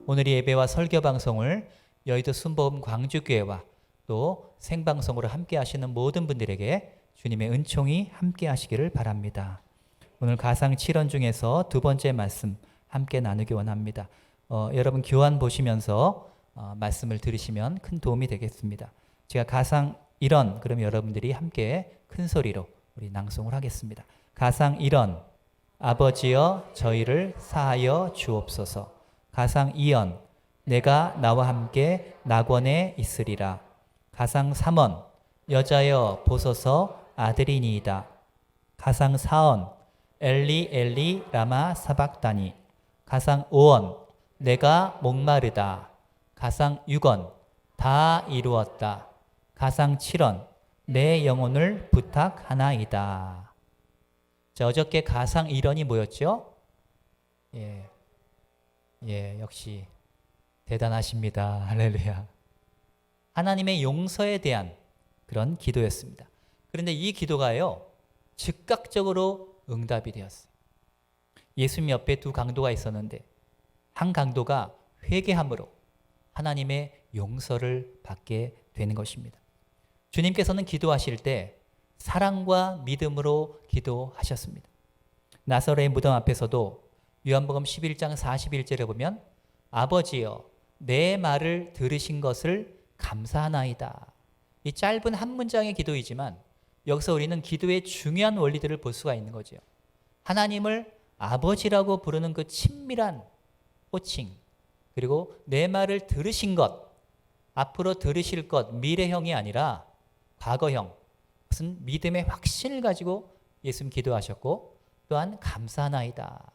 오늘 이 예배와 설교 방송을 여의도 순복음 광주교회와 또 생방송으로 함께 하시는 모든 분들에게 주님의 은총이 함께 하시기를 바랍니다. 오늘 가상 7원 중에서 두 번째 말씀 함께 나누기 원합니다. 여러분 교환 보시면서 말씀을 들으시면 큰 도움이 되겠습니다. 제가 가상 1원 그럼 여러분들이 함께 큰 소리로 우리 낭송을 하겠습니다. 가상 1원 아버지여 저희를 사하여 주옵소서. 가상 2원 내가 나와 함께 낙원에 있으리라. 가상 3원 여자여 보소서 아들이니이다. 가상 4원 엘리 엘리 라마 사박다니. 가상 5원 내가 목마르다. 가상 6원 다 이루었다. 가상 7원 내 영혼을 부탁하나이다. 자, 어저께 가상 1원이 뭐였죠? 역시 대단하십니다. 할렐루야. 하나님의 용서에 대한 그런 기도였습니다. 그런데 이 기도가요, 즉각적으로 응답이 되었어요. 예수님 옆에 두 강도가 있었는데 한 강도가 회개함으로 하나님의 용서를 받게 되는 것입니다. 주님께서는 기도하실 때 사랑과 믿음으로 기도하셨습니다. 나사로의 무덤 앞에서도 요한복음 11장 41절에 보면 아버지여 내 말을 들으신 것을 감사하나이다. 이 짧은 한 문장의 기도이지만 여기서 우리는 기도의 중요한 원리들을 볼 수가 있는 거죠. 하나님을 아버지라고 부르는 그 친밀한 호칭, 그리고 내 말을 들으신 것, 앞으로 들으실 것, 미래형이 아니라 과거형, 무슨 믿음의 확신을 가지고 예수님 기도하셨고, 또한 감사하나이다.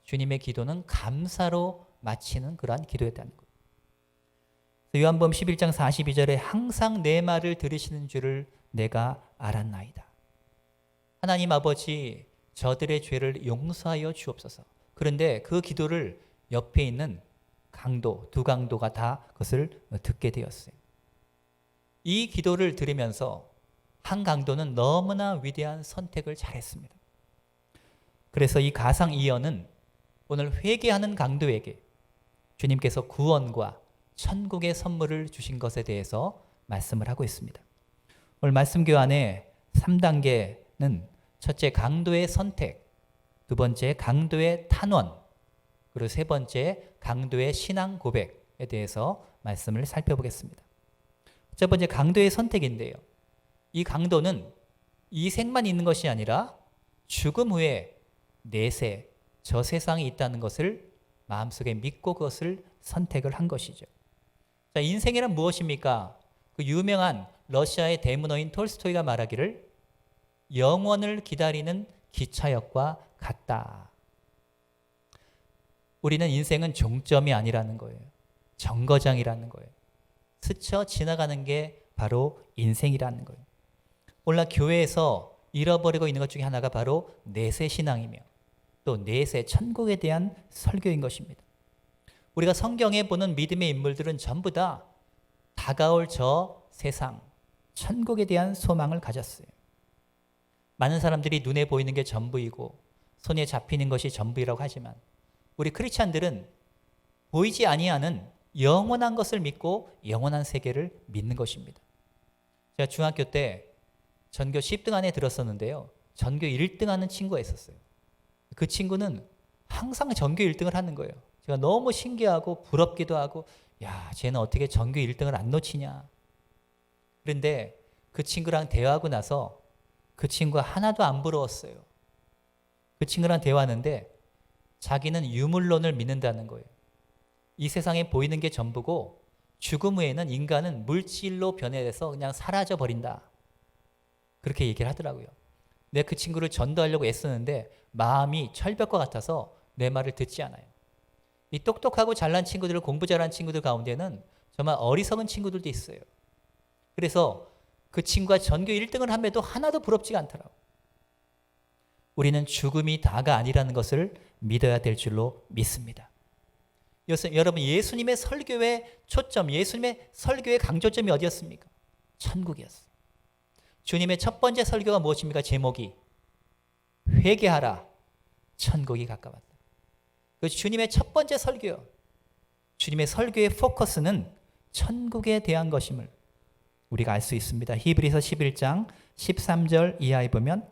주님의 기도는 감사로 마치는 그러한 기도였다는 거예요. 요한복음 11장 42절에 항상 내 말을 들으시는 줄을 내가 알았나이다. 하나님 아버지 저들의 죄를 용서하여 주옵소서. 그런데 그 기도를 옆에 있는 강도, 두 강도가 다 그것을 듣게 되었어요. 이 기도를 들으면서 한 강도는 너무나 위대한 선택을 잘했습니다. 그래서 이 가상 2연은 오늘 회개하는 강도에게 주님께서 구원과 천국의 선물을 주신 것에 대해서 말씀을 하고 있습니다. 오늘 말씀 교환의 3단계는 첫째 강도의 선택, 두 번째 강도의 탄원, 그리고 세 번째 강도의 신앙 고백에 대해서 말씀을 살펴보겠습니다. 첫 번째 강도의 선택인데요. 이 강도는 이 생만 있는 것이 아니라 죽음 후에 내세, 저 세상이 있다는 것을 마음속에 믿고 그것을 선택을 한 것이죠. 자, 인생이란 무엇입니까? 그 유명한 러시아의 대문호인 톨스토이가 말하기를 영원을 기다리는 기차역과 같다. 우리는 인생은 종점이 아니라는 거예요. 정거장이라는 거예요. 스쳐 지나가는 게 바로 인생이라는 거예요. 오늘 교회에서 잃어버리고 있는 것 중에 하나가 바로 내세 신앙이며 또 내세 천국에 대한 설교인 것입니다. 우리가 성경에 보는 믿음의 인물들은 전부 다 다가올 저 세상, 천국에 대한 소망을 가졌어요. 많은 사람들이 눈에 보이는 게 전부이고 손에 잡히는 것이 전부이라고 하지만 우리 크리스찬들은 보이지 아니하는 영원한 것을 믿고 영원한 세계를 믿는 것입니다. 제가 중학교 때 전교 10등 안에 들었었는데요. 전교 1등 하는 친구가 있었어요. 그 친구는 항상 전교 1등을 하는 거예요. 제가 너무 신기하고 부럽기도 하고 야, 쟤는 어떻게 전교 1등을 안 놓치냐. 그런데 그 친구랑 대화하고 나서 그 친구가 하나도 안 부러웠어요. 그 친구랑 대화하는데 자기는 유물론을 믿는다는 거예요. 이 세상에 보이는 게 전부고 죽음 후에는 인간은 물질로 변해서 그냥 사라져 버린다. 그렇게 얘기를 하더라고요. 내가 그 친구를 전도하려고 애쓰는데 마음이 철벽과 같아서 내 말을 듣지 않아요. 이 똑똑하고 잘난 친구들, 공부 잘하는 친구들 가운데는 정말 어리석은 친구들도 있어요. 그래서 그 친구가 전교 1등을 함에도 하나도 부럽지가 않더라고요. 우리는 죽음이 다가 아니라는 것을 믿어야 될 줄로 믿습니다. 여러분, 예수님의 설교의 초점, 예수님의 설교의 강조점이 어디였습니까? 천국이었어요. 주님의 첫 번째 설교가 무엇입니까? 제목이 회개하라, 천국이 가까웠다. 그것이 주님의 첫 번째 설교요. 주님의 설교의 포커스는 천국에 대한 것임을 우리가 알 수 있습니다. 히브리서 11장 13절 이하에 보면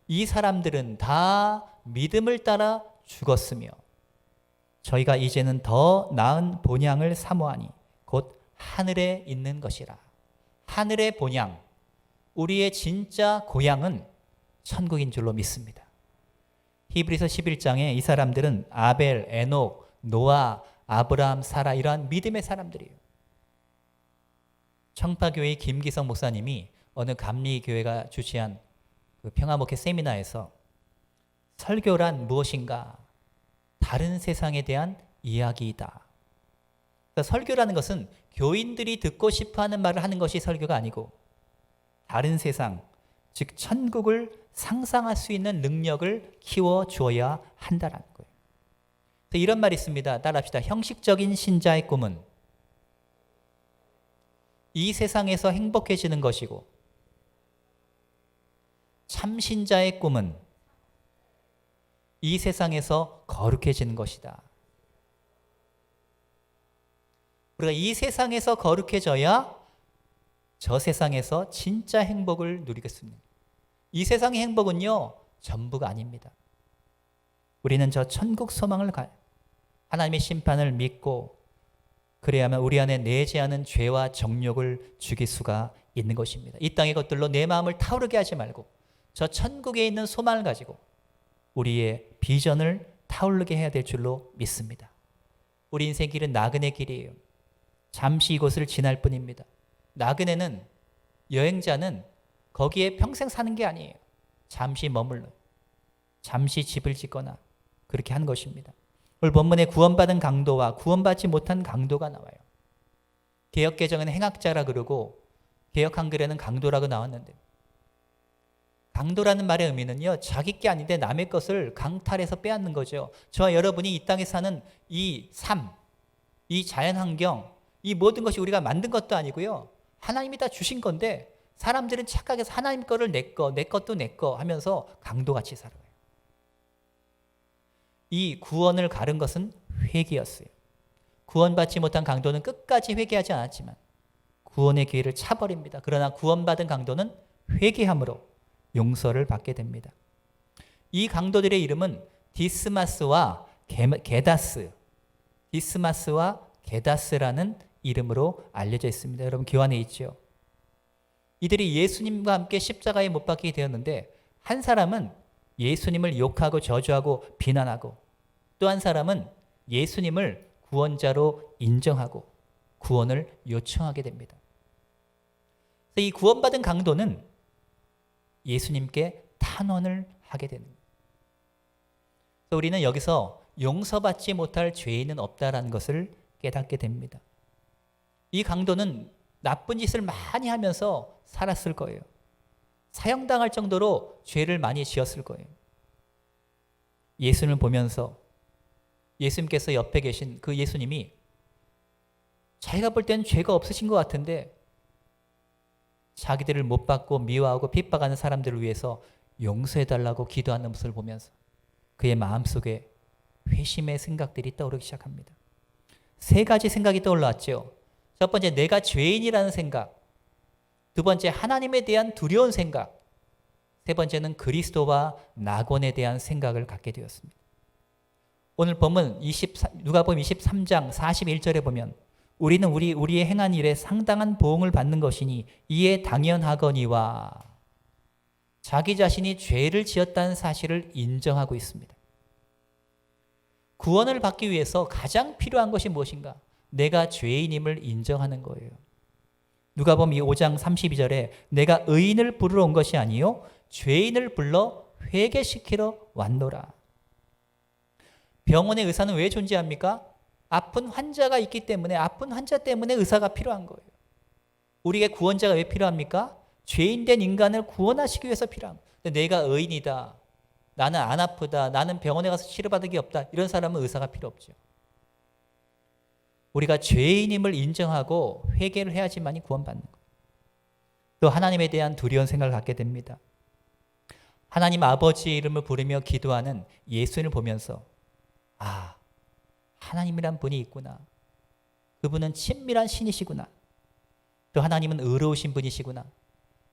이 사람들은 다 믿음을 따라 죽었으며 저희가 이제는 더 나은 본향을 사모하니 곧 하늘에 있는 것이라. 하늘의 본향, 우리의 진짜 고향은 천국인 줄로 믿습니다. 히브리서 11장에 이 사람들은 아벨, 에녹, 노아, 아브라함, 사라 이러한 믿음의 사람들이에요. 청파교회의 김기성 목사님이 어느 감리교회가 주최한 그 평화목회 세미나에서 설교란 무엇인가? 다른 세상에 대한 이야기이다. 그러니까 설교라는 것은 교인들이 듣고 싶어하는 말을 하는 것이 설교가 아니고 다른 세상, 즉 천국을 상상할 수 있는 능력을 키워주어야 한다는 거예요. 그래서 이런 말이 있습니다. 따라합시다. 형식적인 신자의 꿈은 이 세상에서 행복해지는 것이고 참신자의 꿈은 이 세상에서 거룩해지는 것이다. 우리가 이 세상에서 거룩해져야 저 세상에서 진짜 행복을 누리겠습니다. 이 세상의 행복은요, 전부가 아닙니다. 우리는 저 천국 소망을 하나님의 심판을 믿고 그래야만 우리 안에 내재하는 죄와 정욕을 죽일 수가 있는 것입니다. 이 땅의 것들로 내 마음을 타오르게 하지 말고 저 천국에 있는 소망을 가지고 우리의 비전을 타오르게 해야 될 줄로 믿습니다. 우리 인생 길은 나그네 길이에요. 잠시 이곳을 지날 뿐입니다. 나그네는, 여행자는 거기에 평생 사는 게 아니에요. 잠시 머물러 잠시 집을 짓거나 그렇게 하는 것입니다. 오늘 본문에 구원받은 강도와 구원받지 못한 강도가 나와요. 개역개정은 행악자라 그러고 개역 한글에는 강도라고 나왔는데 강도라는 말의 의미는요, 자기 게 아닌데 남의 것을 강탈해서 빼앗는 거죠. 저와 여러분이 이 땅에 사는 이 삶, 이 자연환경, 이 모든 것이 우리가 만든 것도 아니고요. 하나님이 다 주신 건데 사람들은 착각해서 하나님 거를 내 거, 내 것도 내 거 하면서 강도같이 살아요. 이 구원을 가른 것은 회개였어요. 구원받지 못한 강도는 끝까지 회개하지 않았지만 구원의 기회를 차버립니다. 그러나 구원받은 강도는 회개함으로 용서를 받게 됩니다. 이 강도들의 이름은 디스마스와 게다스, 디스마스와 게다스라는 이름으로 알려져 있습니다. 여러분 교환에 있죠. 이들이 예수님과 함께 십자가에 못 박히게 되었는데 한 사람은 예수님을 욕하고 저주하고 비난하고 또 한 사람은 예수님을 구원자로 인정하고 구원을 요청하게 됩니다. 이 구원받은 강도는 예수님께 탄원을 하게 되는 거예요. 우리는 여기서 용서받지 못할 죄인은 없다라는 것을 깨닫게 됩니다. 이 강도는 나쁜 짓을 많이 하면서 살았을 거예요. 사형당할 정도로 죄를 많이 지었을 거예요. 예수님을 보면서 예수님께서 옆에 계신 그 예수님이 자기가 볼 때는 죄가 없으신 것 같은데 자기들을 못 받고 미워하고 핍박하는 사람들을 위해서 용서해달라고 기도하는 모습을 보면서 그의 마음속에 회심의 생각들이 떠오르기 시작합니다. 세 가지 생각이 떠올랐죠. 첫 번째, 내가 죄인이라는 생각. 두 번째, 하나님에 대한 두려운 생각. 세 번째는 그리스도와 낙원에 대한 생각을 갖게 되었습니다. 오늘 본문 누가복음 23장 41절에 보면 우리는 우리의 행한 일에 상당한 보응을 받는 것이니 이에 당연하거니와 자기 자신이 죄를 지었다는 사실을 인정하고 있습니다. 구원을 받기 위해서 가장 필요한 것이 무엇인가? 내가 죄인임을 인정하는 거예요. 누가복음 5장 32절에 내가 의인을 부르러 온 것이 아니요 죄인을 불러 회개시키러 왔노라. 병원의 의사는 왜 존재합니까? 아픈 환자가 있기 때문에, 아픈 환자 때문에 의사가 필요한 거예요. 우리에게 구원자가 왜 필요합니까? 죄인된 인간을 구원하시기 위해서 필요한 거예요. 근데 내가 의인이다, 나는 안 아프다, 나는 병원에 가서 치료받을 게 없다, 이런 사람은 의사가 필요 없죠. 우리가 죄인임을 인정하고 회개를 해야지만이 구원받는 거예요. 또 하나님에 대한 두려운 생각을 갖게 됩니다. 하나님 아버지의 이름을 부르며 기도하는 예수님을 보면서 아, 하나님이란 분이 있구나. 그분은 친밀한 신이시구나. 또 하나님은 의로우신 분이시구나.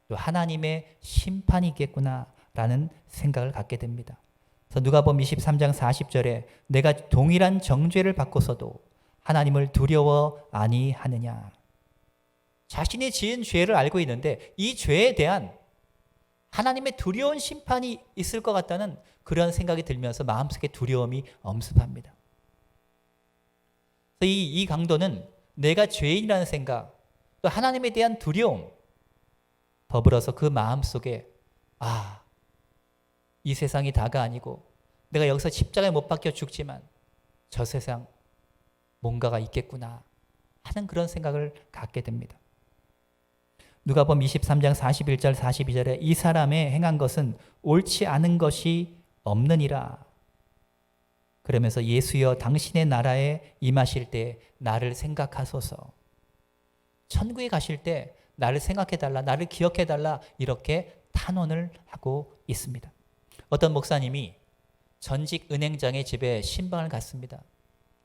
또 하나님의 심판이 있겠구나라는 생각을 갖게 됩니다. 그래서 누가복음 23장 40절에 내가 동일한 정죄를 받고서도 하나님을 두려워 아니하느냐. 자신이 지은 죄를 알고 있는데 이 죄에 대한 하나님의 두려운 심판이 있을 것 같다는 그런 생각이 들면서 마음속에 두려움이 엄습합니다. 이 강도는 내가 죄인이라는 생각, 또 하나님에 대한 두려움, 더불어서 그 마음속에 이 세상이 다가 아니고 내가 여기서 십자가에 못 박혀 죽지만 저 세상 뭔가가 있겠구나 하는 그런 생각을 갖게 됩니다. 누가복음 23장 41절 42절에 이 사람의 행한 것은 옳지 않은 것이 없느니라. 그러면서 예수여 당신의 나라에 임하실 때 나를 생각하소서. 천국에 가실 때 나를 생각해달라, 나를 기억해달라 이렇게 탄원을 하고 있습니다. 어떤 목사님이 전직 은행장의 집에 신방을 갔습니다.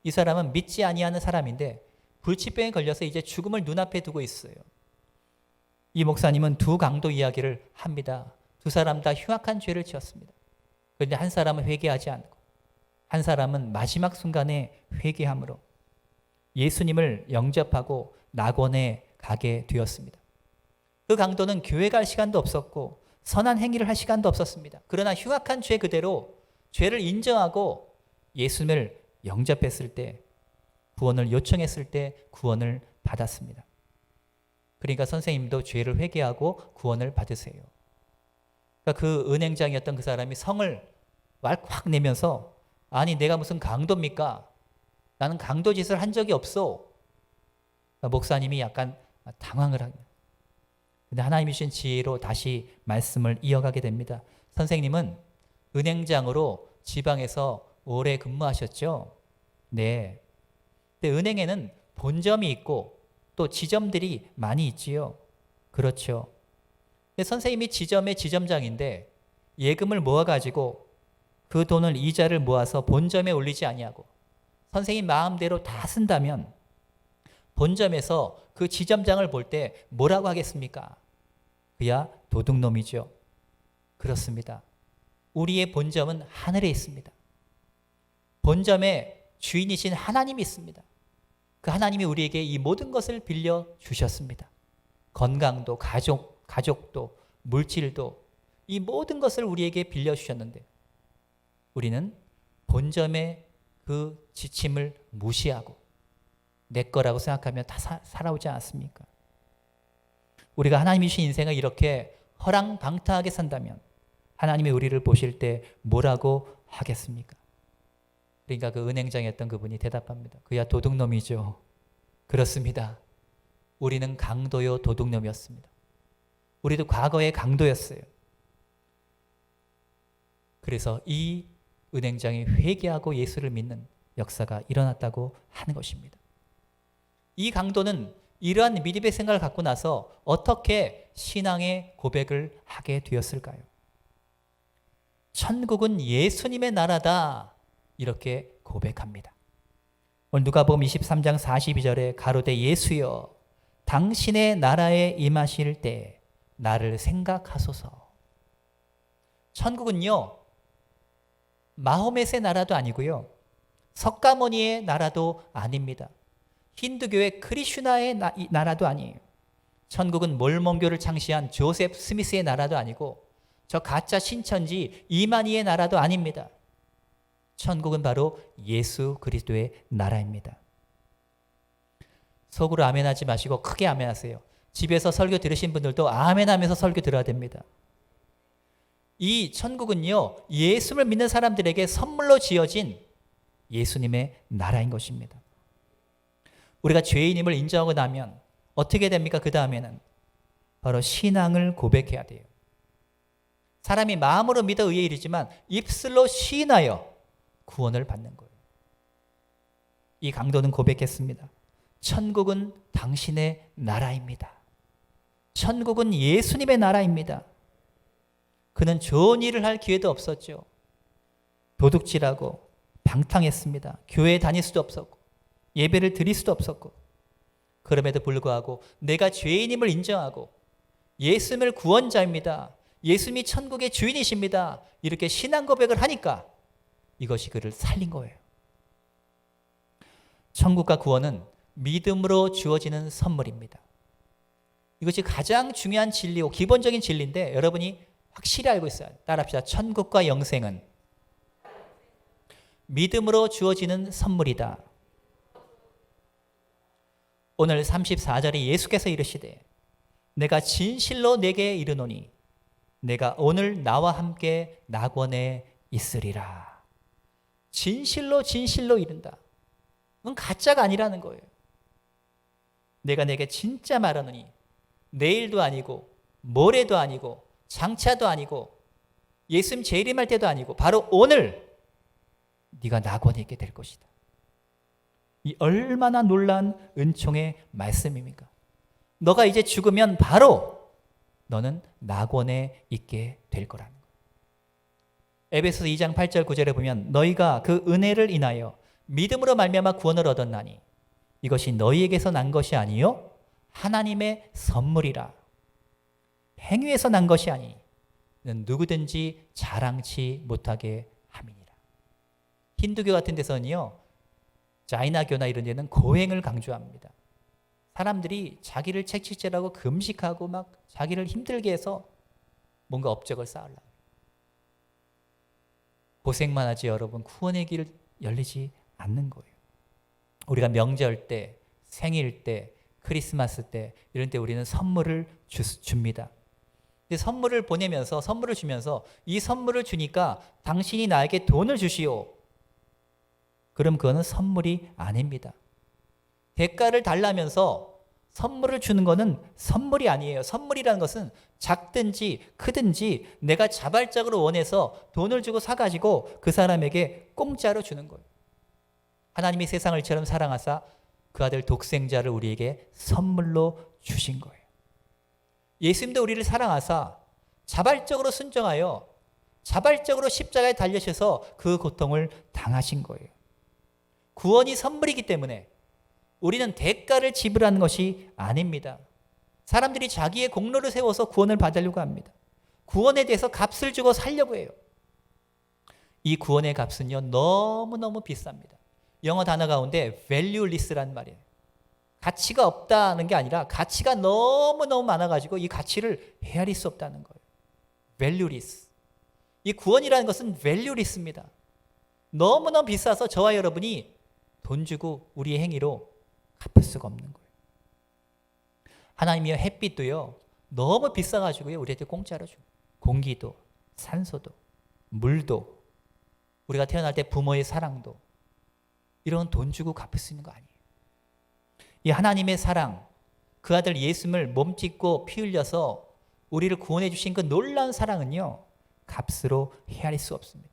이 사람은 믿지 아니하는 사람인데 불치병에 걸려서 이제 죽음을 눈앞에 두고 있어요. 이 목사님은 두 강도 이야기를 합니다. 두 사람 다 흉악한 죄를 지었습니다. 그런데 한 사람은 회개하지 않고 한 사람은 마지막 순간에 회개함으로 예수님을 영접하고 낙원에 가게 되었습니다. 그 강도는 교회 갈 시간도 없었고 선한 행위를 할 시간도 없었습니다. 그러나 흉악한 죄 그대로 죄를 인정하고 예수님을 영접했을 때, 구원을 요청했을 때 구원을 받았습니다. 그러니까 선생님도 죄를 회개하고 구원을 받으세요. 그러니까 그 은행장이었던 그 사람이 성을 확 내면서 아니 내가 무슨 강도입니까? 나는 강도 짓을 한 적이 없어. 그러니까 목사님이 약간 당황을 합니다. 근데 하나님이 주신 지혜로 다시 말씀을 이어가게 됩니다. 선생님은 은행장으로 지방에서 오래 근무하셨죠? 네. 근데 은행에는 본점이 있고 또 지점들이 많이 있지요. 그렇죠. 근데 선생님이 지점의 지점장인데 예금을 모아가지고 그 돈을 이자를 모아서 본점에 올리지 아니하고 선생님 마음대로 다 쓴다면 본점에서 그 지점장을 볼 때 뭐라고 하겠습니까? 그야 도둑놈이죠. 그렇습니다. 우리의 본점은 하늘에 있습니다. 본점의 주인이신 하나님이 있습니다. 그 하나님이 우리에게 이 모든 것을 빌려주셨습니다. 건강도, 가족도, 물질도 이 모든 것을 우리에게 빌려주셨는데 우리는 본점의 그 지침을 무시하고 내 거라고 생각하며 다 살아오지 않았습니까? 우리가 하나님이 주신 인생을 이렇게 허랑방탕하게 산다면 하나님이 우리를 보실 때 뭐라고 하겠습니까? 그러니까 그 은행장이었던 그분이 대답합니다. 그야 도둑놈이죠. 그렇습니다. 우리는 강도요 도둑놈이었습니다. 우리도 과거에 강도였어요. 그래서 이 은행장이 회개하고 예수를 믿는 역사가 일어났다고 하는 것입니다. 이 강도는 이러한 믿음의 생각을 갖고 나서 어떻게 신앙의 고백을 하게 되었을까요? 천국은 예수님의 나라다 이렇게 고백합니다. 오늘 누가복음 23장 42절에 가로되 예수여 당신의 나라에 임하실 때 나를 생각하소서. 천국은요 마호멧의 나라도 아니고요 석가모니의 나라도 아닙니다. 힌두교의 크리슈나의 나라도 아니에요. 천국은 몰몬교를 창시한 조셉 스미스의 나라도 아니고 저 가짜 신천지 이만희의 나라도 아닙니다. 천국은 바로 예수 그리스도의 나라입니다. 속으로 아멘하지 마시고 크게 아멘하세요. 집에서 설교 들으신 분들도 아멘하면서 설교 들어야 됩니다. 이 천국은요 예수를 믿는 사람들에게 선물로 지어진 예수님의 나라인 것입니다. 우리가 죄인임을 인정하고 나면 어떻게 됩니까? 그 다음에는 바로 신앙을 고백해야 돼요. 사람이 마음으로 믿어 의에 이르지만 입술로 시인하여 구원을 받는 거예요. 이 강도는 고백했습니다. 천국은 당신의 나라입니다. 천국은 예수님의 나라입니다. 그는 좋은 일을 할 기회도 없었죠. 도둑질하고 방탕했습니다. 교회에 다닐 수도 없었고 예배를 드릴 수도 없었고 그럼에도 불구하고 내가 죄인임을 인정하고 예수님을 구원자입니다. 예수님이 천국의 주인이십니다. 이렇게 신앙 고백을 하니까 이것이 그를 살린 거예요. 천국과 구원은 믿음으로 주어지는 선물입니다. 이것이 가장 중요한 진리고 기본적인 진리인데 여러분이 확실히 알고 있어야 돼요. 따라합시다. 천국과 영생은 믿음으로 주어지는 선물이다. 오늘 34절에 예수께서 이르시되 내가 진실로 내게 이르노니 내가 오늘 나와 함께 낙원에 있으리라. 진실로 이른다. 그건 가짜가 아니라는 거예요. 내가 내게 진짜 말하노니 내일도 아니고 모레도 아니고 장차도 아니고 예수님 재림할 때도 아니고 바로 오늘 네가 낙원에 있게 될 것이다. 이 얼마나 놀라운 은총의 말씀입니까? 너가 이제 죽으면 바로 너는 낙원에 있게 될 거라는 거예요. 에베소서 2장 8절 9절에 보면 너희가 그 은혜를 인하여 믿음으로 말미암아 구원을 얻었나니 이것이 너희에게서 난 것이 아니요 하나님의 선물이라. 행위에서 난 것이 아니 누구든지 자랑치 못하게 함이니라. 힌두교 같은 데서는요, 자이나교나 이런 데는 고행을 강조합니다. 사람들이 자기를 채찍질하고 금식하고 막 자기를 힘들게 해서 뭔가 업적을 쌓으려고. 고생만 하지 여러분, 구원의 길 열리지 않는 거예요. 우리가 명절 때, 생일 때, 크리스마스 때 이런 때 우리는 선물을 줍니다. 근데 선물을 보내면서 선물을 주면서 이 선물을 주니까 당신이 나에게 돈을 주시오. 그럼 그거는 선물이 아닙니다. 대가를 달라면서 선물을 주는 것은 선물이 아니에요. 선물이라는 것은 작든지 크든지 내가 자발적으로 원해서 돈을 주고 사가지고 그 사람에게 공짜로 주는 거예요. 하나님이 세상을 이처럼 사랑하사 그 아들 독생자를 우리에게 선물로 주신 거예요. 예수님도 우리를 사랑하사 자발적으로 순종하여 자발적으로 십자가에 달리셔서 그 고통을 당하신 거예요. 구원이 선물이기 때문에 우리는 대가를 지불하는 것이 아닙니다. 사람들이 자기의 공로를 세워서 구원을 받으려고 합니다. 구원에 대해서 값을 주고 살려고 해요. 이 구원의 값은요, 너무너무 비쌉니다. 영어 단어 가운데 valueless라는 말이에요. 가치가 없다는 게 아니라 가치가 너무너무 많아가지고 이 가치를 헤아릴 수 없다는 거예요. valueless. 이 구원이라는 것은 valueless입니다. 너무너무 비싸서 저와 여러분이 돈 주고 우리의 행위로 갚을 수가 없는 거예요. 하나님이요, 햇빛도요 너무 비싸가지고요 우리한테 공짜로 줘요. 공기도, 산소도, 물도, 우리가 태어날 때 부모의 사랑도, 이런 돈 주고 갚을 수 있는 거 아니에요. 이 하나님의 사랑, 그 아들 예수님을 몸짓고 피 흘려서 우리를 구원해 주신 그 놀라운 사랑은요 값으로 헤아릴 수 없습니다.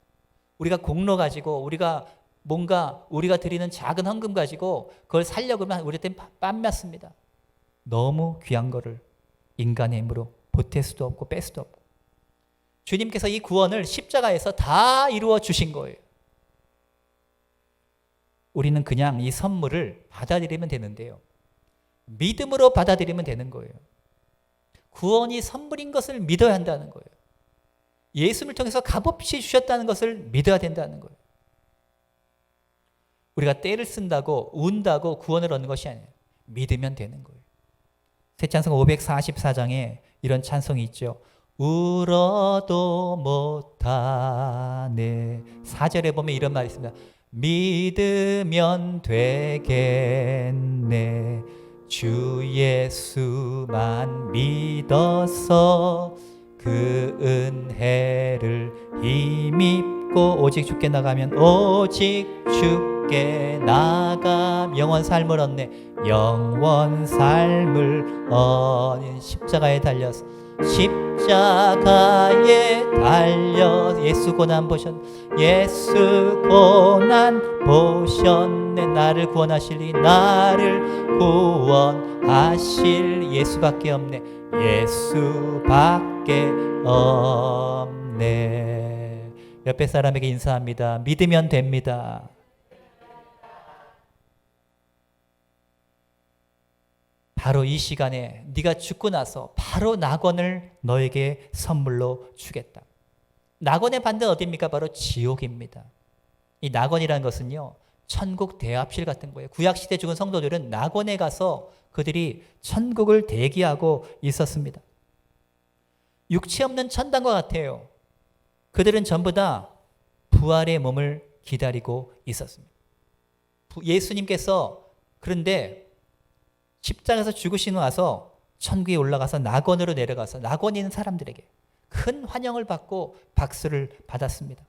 우리가 공로 가지고 우리가 뭔가 우리가 드리는 작은 헌금 가지고 그걸 살려고 하면 우리한테는 빤맞습니다. 너무 귀한 거를 인간의 힘으로 보탤 수도 없고 뺄 수도 없고, 주님께서 이 구원을 십자가에서 다 이루어 주신 거예요. 우리는 그냥 이 선물을 받아들이면 되는데요, 믿음으로 받아들이면 되는 거예요. 구원이 선물인 것을 믿어야 한다는 거예요. 예수님을 통해서 값없이 주셨다는 것을 믿어야 된다는 거예요. 우리가 때를 쓴다고 운다고 구원을 얻는 것이 아니에요. 믿으면 되는 거예요. 새 찬송 544장에 이런 찬송이 있죠. 울어도 못하네. 4절에 보면 이런 말이 있습니다. 믿으면 되겠네. 주 예수만 믿어서 그 은혜를 힘입고 오직 주께 나가면 오직 주께 나감 영원 삶을 얻네. 영원 삶을 얻는 십자가에 달려서 십자가에 달려 예수 고난 보셨네. 예수 고난 보셨네. 나를 구원하실 나를 구원하실 예수밖에 없네. 예수밖에 없네. 옆에 사람에게 인사합니다. 믿으면 됩니다. 바로 이 시간에 네가 죽고 나서 바로 낙원을 너에게 선물로 주겠다. 낙원의 반대는 어디입니까? 바로 지옥입니다. 이 낙원이라는 것은요, 천국 대합실 같은 거예요. 구약시대 죽은 성도들은 낙원에 가서 그들이 천국을 대기하고 있었습니다. 육체 없는 천당과 같아요. 그들은 전부 다 부활의 몸을 기다리고 있었습니다. 예수님께서 그런데 십자가에서 죽으시고 나서 천국에 올라가서 낙원으로 내려가서 낙원에 있는 사람들에게 큰 환영을 받고 박수를 받았습니다.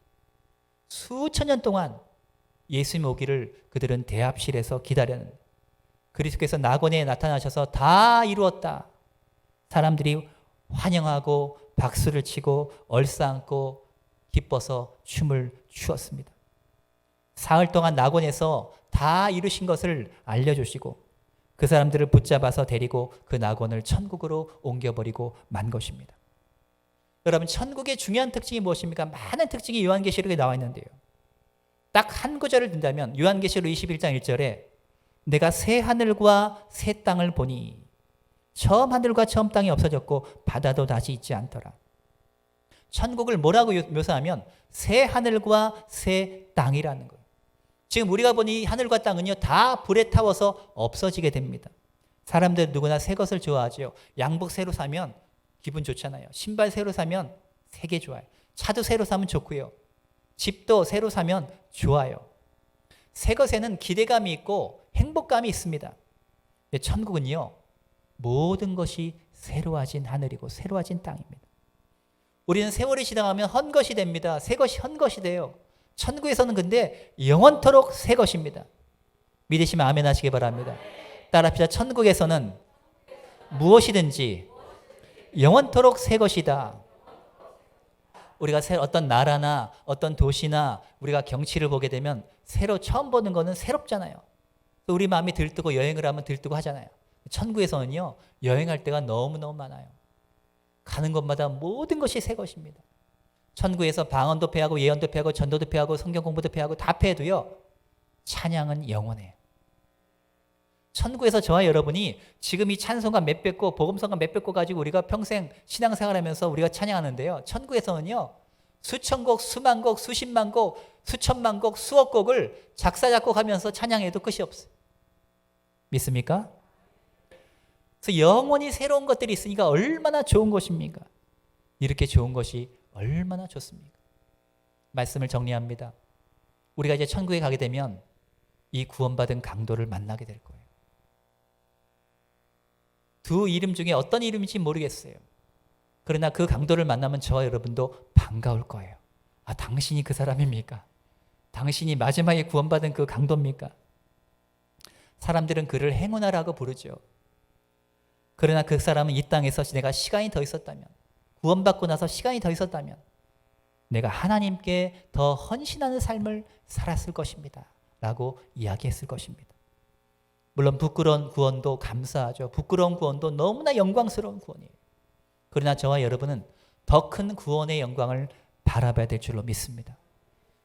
수천 년 동안 예수님 오기를 그들은 대합실에서 기다렸는데 그리스도께서 낙원에 나타나셔서 다 이루었다. 사람들이 환영하고 박수를 치고 얼싸안고 기뻐서 춤을 추었습니다. 사흘 동안 낙원에서 다 이루신 것을 알려주시고 그 사람들을 붙잡아서 데리고 그 낙원을 천국으로 옮겨버리고 만 것입니다. 여러분, 천국의 중요한 특징이 무엇입니까? 많은 특징이 요한계시록에 나와 있는데요. 딱 한 구절을 든다면 요한계시록 21장 1절에 내가 새 하늘과 새 땅을 보니 처음 하늘과 처음 땅이 없어졌고 바다도 다시 있지 않더라. 천국을 뭐라고 묘사하면 새 하늘과 새 땅이라는 거예요. 지금 우리가 보니 하늘과 땅은요 다 불에 타워서 없어지게 됩니다. 사람들 누구나 새 것을 좋아하죠. 양복 새로 사면 기분 좋잖아요. 신발 새로 사면 색이 좋아요. 차도 새로 사면 좋고요. 집도 새로 사면 좋아요. 새 것에는 기대감이 있고 행복감이 있습니다. 근데 천국은요 모든 것이 새로워진 하늘이고 새로워진 땅입니다. 우리는 세월이 지나가면 헛것이 됩니다. 새 것이 헛것이 돼요. 천국에서는 근데 영원토록 새 것입니다. 믿으시면 아멘 하시기 바랍니다. 따라합시다. 천국에서는 무엇이든지 영원토록 새 것이다. 우리가 어떤 나라나 어떤 도시나 우리가 경치를 보게 되면 새로 처음 보는 거는 새롭잖아요. 우리 마음이 들뜨고 여행을 하면 들뜨고 하잖아요. 천국에서는요 여행할 때가 너무너무 많아요. 가는 곳마다 모든 것이 새 것입니다. 천국에서 방언도 패하고 예언도 패하고 전도도 패하고 성경 공부도 패하고 다 패해도요 찬양은 영원해요. 천국에서 저와 여러분이 지금 이 찬송가 몇백 곡, 복음성가 몇백 곡 가지고 우리가 평생 신앙생활하면서 우리가 찬양하는데요. 천국에서는요 수천 곡, 수만 곡, 수십만 곡, 수천만 곡, 수억 곡을 작사 작곡하면서 찬양해도 끝이 없어요. 믿습니까? 그래서 영원히 새로운 것들이 있으니까 얼마나 좋은 것입니까? 이렇게 좋은 것이 얼마나 좋습니까? 말씀을 정리합니다. 우리가 이제 천국에 가게 되면 이 구원받은 강도를 만나게 될 거예요. 두 이름 중에 어떤 이름인지 모르겠어요. 그러나 그 강도를 만나면 저와 여러분도 반가울 거예요. 아, 당신이 그 사람입니까? 당신이 마지막에 구원받은 그 강도입니까? 사람들은 그를 행운아라고 부르죠. 그러나 그 사람은 이 땅에서 내가 시간이 더 있었다면, 구원받고 나서 시간이 더 있었다면 내가 하나님께 더 헌신하는 삶을 살았을 것입니다 라고 이야기했을 것입니다. 물론 부끄러운 구원도 감사하죠. 부끄러운 구원도 너무나 영광스러운 구원이에요. 그러나 저와 여러분은 더 큰 구원의 영광을 바라봐야 될 줄로 믿습니다.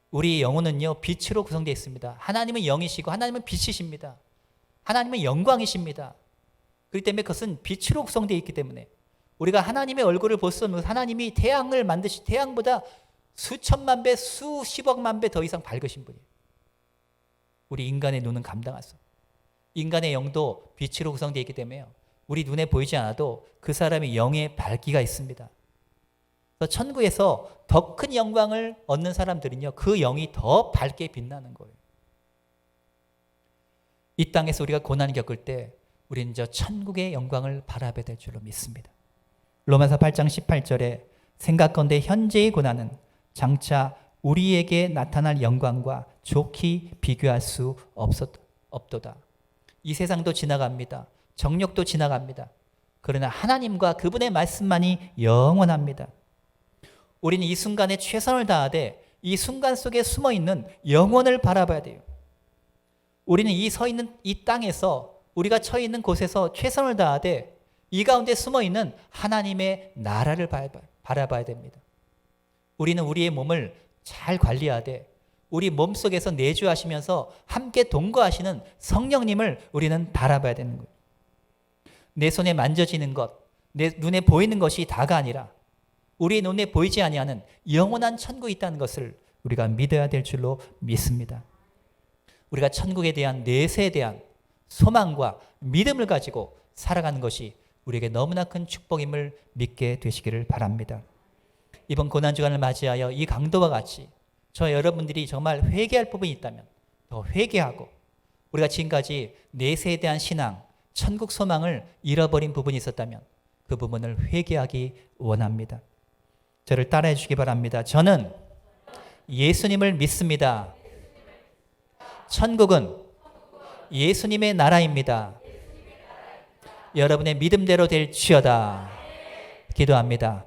우리 영혼은요 빛으로 구성되어 있습니다. 하나님은 영이시고 하나님은 빛이십니다. 하나님은 영광이십니다. 그렇기 때문에 그것은 빛으로 구성되어 있기 때문에 우리가 하나님의 얼굴을 볼 수 없는, 하나님이 태양을 만드신 태양보다 수천만 배, 수십억만 배 더 이상 밝으신 분이에요. 우리 인간의 눈은 감당할 수 없어요. 인간의 영도 빛으로 구성되어 있기 때문에요. 우리 눈에 보이지 않아도 그 사람의 영의 밝기가 있습니다. 그래서 천국에서 더 큰 영광을 얻는 사람들은요, 그 영이 더 밝게 빛나는 거예요. 이 땅에서 우리가 고난을 겪을 때 우리는 저 천국의 영광을 바라봐야 될 줄로 믿습니다. 로마서 8장 18절에 생각건대 현재의 고난은 장차 우리에게 나타날 영광과 좋게 비교할 수 없도다. 이 세상도 지나갑니다. 정욕도 지나갑니다. 그러나 하나님과 그분의 말씀만이 영원합니다. 우리는 이 순간에 최선을 다하되 이 순간 속에 숨어있는 영혼을 바라봐야 돼요. 우리는 이 땅에서 우리가 처해 있는 곳에서 최선을 다하되 이 가운데 숨어있는 하나님의 나라를 바라봐야 됩니다. 우리는 우리의 몸을 잘 관리하되 우리 몸속에서 내주하시면서 함께 동거하시는 성령님을 우리는 바라봐야 되는 거예요. 내 손에 만져지는 것, 내 눈에 보이는 것이 다가 아니라 우리의 눈에 보이지 아니하는 영원한 천국이 있다는 것을 우리가 믿어야 될 줄로 믿습니다. 우리가 천국에 대한 내세에 대한 소망과 믿음을 가지고 살아가는 것이 우리에게 너무나 큰 축복임을 믿게 되시기를 바랍니다. 이번 고난주간을 맞이하여 이 강도와 같이 저 여러분들이 정말 회개할 부분이 있다면 더 회개하고, 우리가 지금까지 내세에 대한 신앙, 천국 소망을 잃어버린 부분이 있었다면 그 부분을 회개하기 원합니다. 저를 따라해 주시기 바랍니다. 저는 예수님을 믿습니다. 천국은 예수님의 나라입니다. 여러분의 믿음대로 될지어다. 기도합니다.